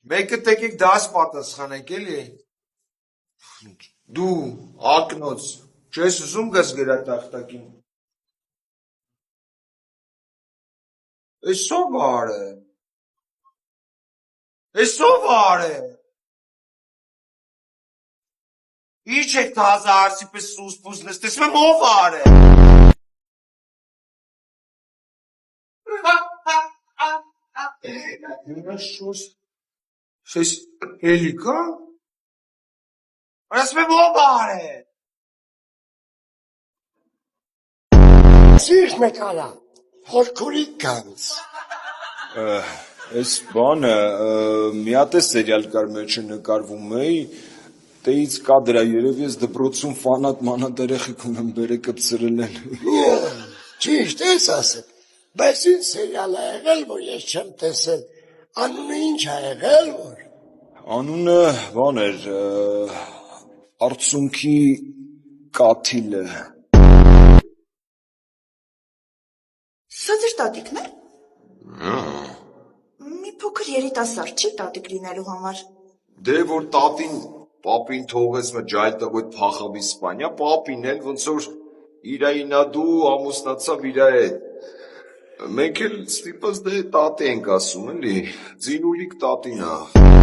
Մեկը տեկեք դաս պատասխանեք էլի։ Դու ակնոց չես ուզում գաս գրատախտակին։ Էսով արը։ Էսով արը։ Ինչ եք տազա արսի պես սուս-պուս նստես մեմ ով արը։ Շես էլիկա։ Արաս մեմ ով արը։ Սիրտ մեկալա, հորքուրիկ կանց։ Այս բանը մի հատ է սերիալ կար մեջը նկարվում էի, տեից կադրա երև ես դպրոցում ֆանատ մանատ երեխեք ունեմ բերը կպցրել են։ Ճիշտ ես ասել, բայց ինչ սերիալ ա եղել, որ ես չեմ տեսել, անունը ինչ ա եղել, որ։ Անունը բան էր, արցունքի կաթիլը։ Սա ձեր տատիկն է։ Մի փոքր երիտասարդ չի տատիկ լինելու համար։ Դե որ տատին պապին թողեց մը ջայ տղոյ փախավ Իսպանիա, պապին էլ ոնց որ իրա ինադու ամուսնացավ իրա հետ։ Մենք էլ ստիպած դե տատի ենք ասում էլի, ձինուլիկ տատին ա։